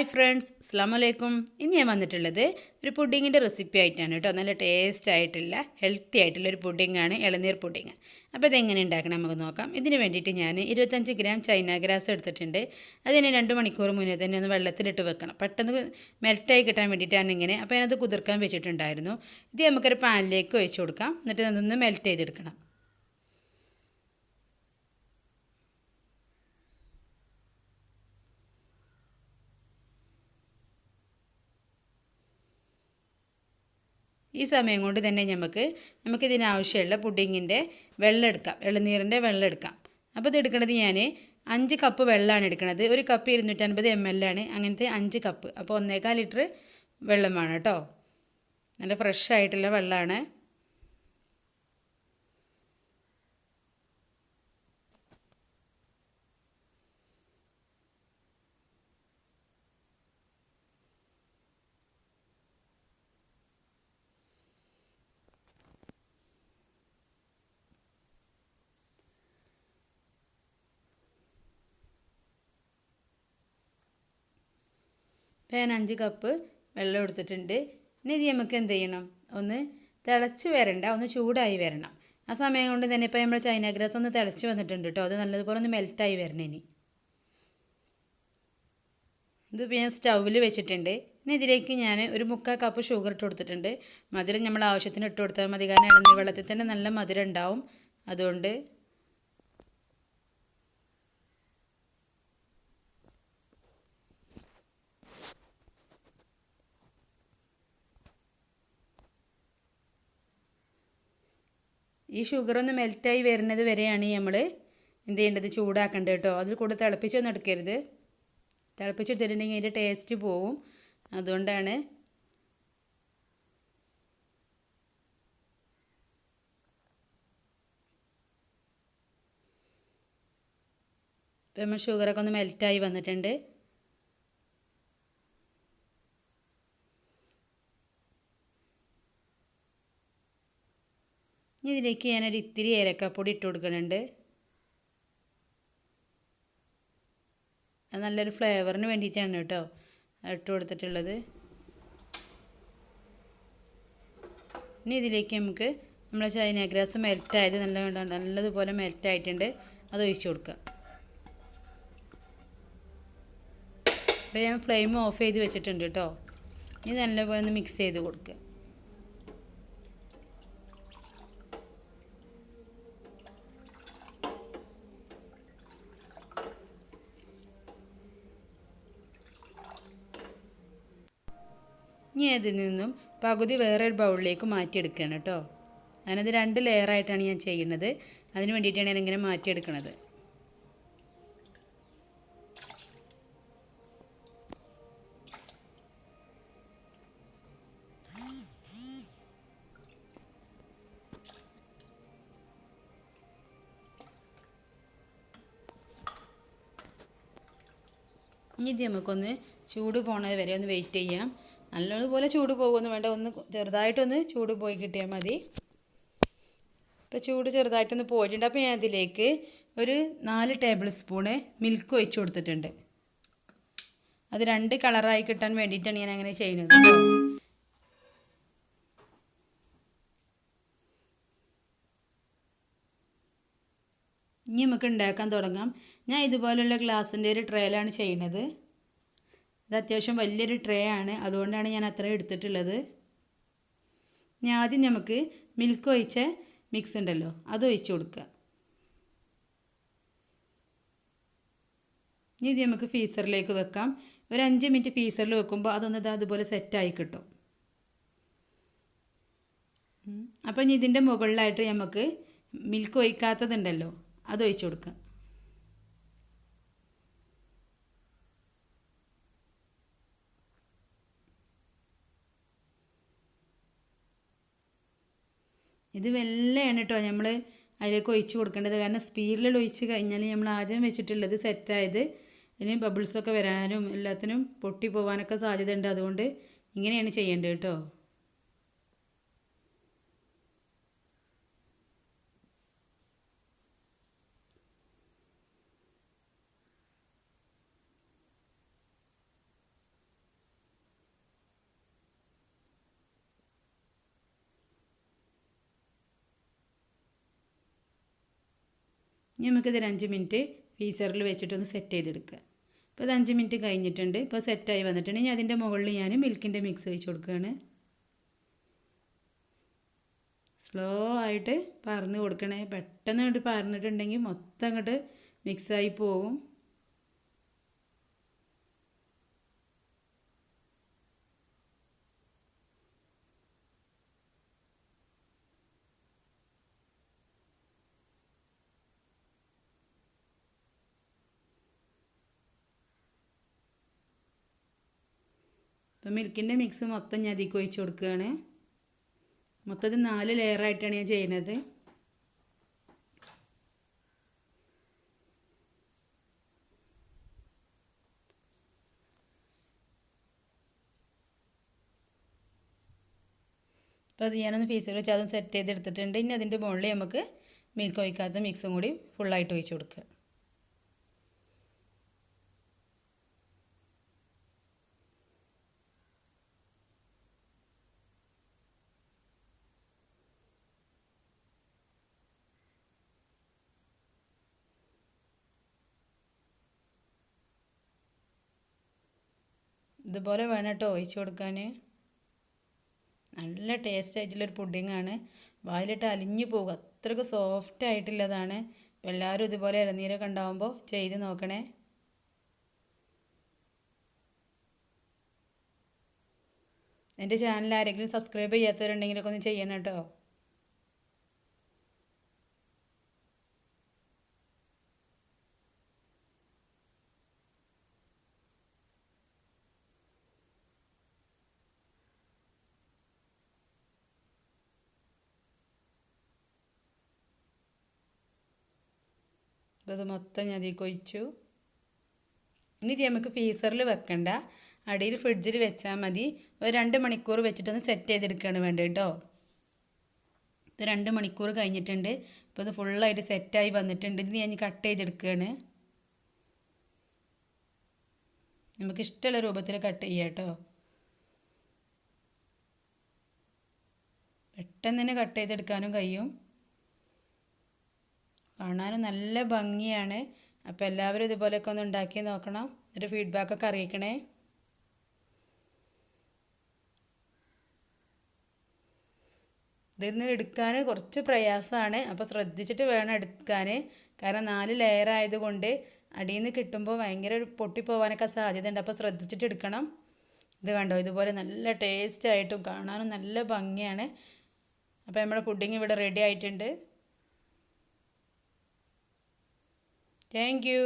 Hi friends, അസ്സലാമു അലൈക്കും. ഇന്ന് ഞാൻ വന്നിട്ടുള്ളത് ഒരു പുഡിങ്ങിൻ്റെ റെസിപ്പി ആയിട്ടാണ് കേട്ടോ. നല്ല ടേസ്റ്റ് ആയിട്ടുള്ള ഹെൽത്തി ആയിട്ടുള്ള ഒരു പുഡിങ്ങാണ്, ഇളനീർ പുഡിങ്. അപ്പോൾ ഇതെങ്ങനെ ഉണ്ടാക്കണം നമുക്ക് നോക്കാം. ഇതിന് വേണ്ടിയിട്ട് ഞാൻ 25 ഗ്രാം ചൈന ഗ്രാസ് എടുത്തിട്ടുണ്ട്. അതിന് 2 മണിക്കൂർ മുന്നേ തന്നെ ഒന്ന് വെള്ളത്തിലിട്ട് വെക്കണം, പെട്ടെന്ന് മെൽറ്റായി കിട്ടാൻ വേണ്ടിയിട്ടാണ് ഇങ്ങനെ. അപ്പോൾ ഞാനത് കുതിർക്കാൻ വെച്ചിട്ടുണ്ടായിരുന്നു. ഇത് നമുക്കൊരു പാനിലേക്ക് ഒഴിച്ച് കൊടുക്കാം, എന്നിട്ട് അതൊന്ന് മെൽറ്റ് ചെയ്തെടുക്കണം. ഈ സമയം കൊണ്ട് തന്നെ നമുക്കിതിനാവശ്യമുള്ള പുഡിങ്ങിൻ്റെ വെള്ളം എടുക്കാം, ഇളനീരിൻ്റെ വെള്ളം എടുക്കാം. അപ്പോൾ ഇത് എടുക്കുന്നത് ഞാൻ 5 കപ്പ് വെള്ളമാണ് എടുക്കുന്നത്. ഒരു കപ്പ് 250 ml ആണ്, അങ്ങനത്തെ 5 കപ്പ്. അപ്പോൾ 1.25 ലിറ്റർ വെള്ളം വേണം കേട്ടോ. നല്ല ഫ്രഷ് ആയിട്ടുള്ള വെള്ളമാണ്. ഞാൻ 5 കപ്പ് വെള്ളം എടുത്തിട്ടുണ്ട്. ഇനി ഇത് നമുക്ക് എന്ത് ചെയ്യണം, ഒന്ന് തിളച്ച് വരണ്ട, ഒന്ന് ചൂടായി വരണം. ആ സമയം കൊണ്ട് തന്നെ ഇപ്പോൾ നമ്മൾ ചൈന ഗ്രാസ് ഒന്ന് തിളച്ച് വന്നിട്ടുണ്ട് കേട്ടോ. അത് നല്ലതുപോലെ ഒന്ന് മെൽറ്റായി വരണം. ഇതിപ്പോൾ ഞാൻ സ്റ്റൗവിൽ വെച്ചിട്ടുണ്ട്. ഇനി ഇതിലേക്ക് ഞാൻ ഒരു 3/4 കപ്പ് ഷുഗർ ഇട്ട് കൊടുത്തിട്ടുണ്ട്. മധുരം നമ്മൾ ആവശ്യത്തിന് ഇട്ട് കൊടുത്താൽ മതി, കാരണം ഇളനീർ വെള്ളത്തിൽ തന്നെ നല്ല മധുരം ഉണ്ടാവും. അതുകൊണ്ട് ഈ ഷുഗർ ഒന്ന് മെൽറ്റായി വരുന്നത് വരെയാണ് നമ്മൾ എന്ത് ചെയ്യേണ്ടത്, ചൂടാക്കേണ്ടത് കേട്ടോ. അതിൽ കൂടെ തിളപ്പിച്ചൊന്നും എടുക്കരുത്. തിളപ്പിച്ചെടുത്തിട്ടുണ്ടെങ്കിൽ അതിൻ്റെ ടേസ്റ്റ് പോവും. അതുകൊണ്ടാണ്. ഇപ്പം നമ്മൾ ഷുഗറൊക്കെ ഒന്ന് മെൽറ്റായി വന്നിട്ടുണ്ട്. ഇനി ഇതിലേക്ക് ഞാനൊരു ഇത്തിരി ഏലക്കാപ്പൊടി ഇട്ട് കൊടുക്കുന്നുണ്ട്. അത് നല്ലൊരു ഫ്ലേവറിന് വേണ്ടിയിട്ടാണ് കേട്ടോ ഇട്ട് കൊടുത്തിട്ടുള്ളത്. ഇനി ഇതിലേക്ക് നമുക്ക് നമ്മളെ ചൈന ഗ്രാസ് മെൽറ്റായത് നല്ലതുപോലെ മെൽറ്റായിട്ടുണ്ട്, അത് ഒഴിച്ച് കൊടുക്കുക. അപ്പോൾ ഞാൻ ഫ്ലെയിം ഓഫ് ചെയ്ത് വെച്ചിട്ടുണ്ട് കേട്ടോ. ഇനി നല്ലപോലെ ഒന്ന് മിക്സ് ചെയ്ത് കൊടുക്കുക. ഇനി അതിൽ നിന്നും പകുതി വേറൊരു ബൗളിലേക്ക് മാറ്റിയെടുക്കുകയാണ് കേട്ടോ. ഞാനത് 2 ലെയറായിട്ടാണ് ഞാൻ ചെയ്യുന്നത്. അതിന് വേണ്ടിയിട്ടാണ് ഞാനിങ്ങനെ മാറ്റിയെടുക്കുന്നത്. ഇനി ഇത് നമുക്കൊന്ന് ചൂട് പോണത് വരെ ഒന്ന് വെയിറ്റ് ചെയ്യാം. നല്ലതുപോലെ ചൂട് പോകുമെന്ന് വേണ്ട, ഒന്ന് ചെറുതായിട്ടൊന്ന് ചൂട് പോയി കിട്ടിയാൽ മതി. ഇപ്പോൾ ചൂട് ചെറുതായിട്ടൊന്ന് പോയിട്ടുണ്ട്. അപ്പോൾ ഞാൻ അതിലേക്ക് ഒരു 4 ടേബിൾ സ്പൂണ് മിൽക്ക് ഒഴിച്ച് കൊടുത്തിട്ടുണ്ട്. അത് 2 കളറായി കിട്ടാൻ വേണ്ടിയിട്ടാണ് ഞാൻ അങ്ങനെ ചെയ്യുന്നത്. ഇനി നമുക്ക് ഉണ്ടാക്കാൻ തുടങ്ങാം. ഞാൻ ഇതുപോലുള്ള ഗ്ലാസിൻ്റെ ഒരു ട്രേയിലാണ് ചെയ്യുന്നത്. ഇത് അത്യാവശ്യം വലിയൊരു ട്രേ ആണ്, അതുകൊണ്ടാണ് ഞാൻ അത്ര എടുത്തിട്ടുള്ളത്. ഇനി ആദ്യം നമുക്ക് മിൽക്ക് ഒഴിച്ച മിക്സ് ഉണ്ടല്ലോ, അത് ഒഴിച്ച് കൊടുക്കുക. ഇനി ഇത് നമുക്ക് ഫ്രീസറിലേക്ക് വെക്കാം. ഒരു 5 മിനിറ്റ് ഫ്രീസറിൽ വെക്കുമ്പോൾ അതൊന്ന് അതുപോലെ സെറ്റായി കിട്ടും. അപ്പോൾ ഇനി ഇതിൻ്റെ മുകളിലായിട്ട് നമുക്ക് മിൽക്ക് ഒഴിക്കാത്തതുണ്ടല്ലോ, അത് ഒഴിച്ച് കൊടുക്കുക. ഇത് വെള്ളയാണ് കേട്ടോ നമ്മൾ അതിലേക്ക് ഒഴിച്ച് കൊടുക്കേണ്ടത്. കാരണം സ്പീഡിൽ ഒഴിച്ച് കഴിഞ്ഞാൽ നമ്മൾ ആദ്യം വെച്ചിട്ടുള്ളത് സെറ്റായത് ഇതിന് ബബിൾസൊക്കെ വരാനും എല്ലാത്തിനും പൊട്ടി പോകാനൊക്കെ സാധ്യത ഉണ്ട്. അതുകൊണ്ട് ഇങ്ങനെയാണ് ചെയ്യേണ്ടത് കേട്ടോ. ഇനി നമുക്കിതൊരു 5 മിനിറ്റ് ഫ്രീസറിൽ വെച്ചിട്ടൊന്ന് സെറ്റ് ചെയ്തെടുക്കുക. ഇപ്പോൾ ഇത് 5 മിനിറ്റ് കഴിഞ്ഞിട്ടുണ്ട്. ഇപ്പോൾ സെറ്റായി വന്നിട്ടുണ്ട്. ഇനി അതിൻ്റെ മുകളിൽ ഞാൻ മിൽക്കിൻ്റെ മിക്സ് ഒഴിച്ച് കൊടുക്കുകയാണ്. സ്ലോ ആയിട്ട് പാർന്ന് കൊടുക്കണേ. പെട്ടെന്ന് അങ്ങോട്ട് പാർന്നിട്ടുണ്ടെങ്കിൽ മൊത്തം അങ്ങോട്ട് മിക്സായി പോകും. അപ്പോൾ മിൽക്കിൻ്റെ മിക്സ് മൊത്തം ഞാൻ അതിലേക്ക് ഒഴിച്ച് കൊടുക്കുകയാണ്. മൊത്തത്തിൽ 4 ലെയറായിട്ടാണ് ഞാൻ ചെയ്യുന്നത്. അപ്പോൾ അത് ഞാനൊന്ന് ഫ്രീസറിൽ വെച്ച് അതും സെറ്റ് ചെയ്തെടുത്തിട്ടുണ്ട്. ഇനി അതിൻ്റെ മുകളിൽ നമുക്ക് മിൽക്ക് ഒഴിക്കാത്ത മിക്സും കൂടി ഫുള്ളായിട്ട് ഒഴിച്ച് കൊടുക്കുക. ഇതുപോലെ വേണം കേട്ടോ ഒഴിച്ച് കൊടുക്കാൻ. നല്ല ടേസ്റ്റ് ആയിട്ടുള്ളൊരു പുഡിങ്ങാണ്. വായിലിട്ട് അലിഞ്ഞു പോകും, അത്രയ്ക്ക് സോഫ്റ്റ് ആയിട്ടുള്ളതാണ്. അപ്പോൾ എല്ലാവരും ഇതുപോലെ ഇളനീരൊക്കെ ഉണ്ടാകുമ്പോൾ ചെയ്ത് നോക്കണേ. എൻ്റെ ചാനൽ ആരെങ്കിലും സബ്സ്ക്രൈബ് ചെയ്യാത്തവരുണ്ടെങ്കിലൊക്കെ ഒന്ന് ചെയ്യണം കേട്ടോ. അപ്പോൾ അത് മൊത്തം ഞാൻ അതിലേക്ക് ഒഴിച്ചു. ഇനി ഇത് നമുക്ക് ഫ്രീസറിൽ വെക്കണ്ട, അടിയിൽ ഫ്രിഡ്ജിൽ വെച്ചാൽ മതി. ഒരു 2 മണിക്കൂർ വെച്ചിട്ടൊന്ന് സെറ്റ് ചെയ്തെടുക്കുകയാണ് വേണ്ടത് കേട്ടോ. ഇത് 2 മണിക്കൂർ കഴിഞ്ഞിട്ടുണ്ട്. ഇപ്പോൾ ഇത് ഫുള്ളായിട്ട് സെറ്റായി വന്നിട്ടുണ്ട്. ഇത് ഞാൻ കട്ട് ചെയ്തെടുക്കുകയാണ്. നമുക്ക് ഇഷ്ടമുള്ള രൂപത്തിൽ കട്ട് ചെയ്യാം കേട്ടോ. പെട്ടെന്ന് തന്നെ കട്ട് ചെയ്തെടുക്കാനും കഴിയും. കാണാനും നല്ല ഭംഗിയാണ്. അപ്പോൾ എല്ലാവരും ഇതുപോലെയൊക്കെ ഒന്ന് ഉണ്ടാക്കി നോക്കണം. ഒരു ഫീഡ്ബാക്കൊക്കെ അറിയിക്കണേ. ഇതിൽ നിന്ന് എടുക്കാൻ കുറച്ച് പ്രയാസമാണ്. അപ്പോൾ ശ്രദ്ധിച്ചിട്ട് വേണം എടുക്കാൻ. കാരണം 4 ലെയർ ആയതുകൊണ്ട് അടിയിൽ നിന്ന് കിട്ടുമ്പോൾ ഭയങ്കര പൊട്ടിപ്പോവാനൊക്കെ സാധ്യതയുണ്ട്. അപ്പോൾ ശ്രദ്ധിച്ചിട്ട് എടുക്കണം. ഇത് കണ്ടോ, ഇതുപോലെ നല്ല ടേസ്റ്റ് ആയിട്ടും കാണാനും നല്ല ഭംഗിയാണ്. അപ്പോൾ നമ്മുടെ പുഡിങ് ഇവിടെ റെഡി ആയിട്ടുണ്ട്. Thank you.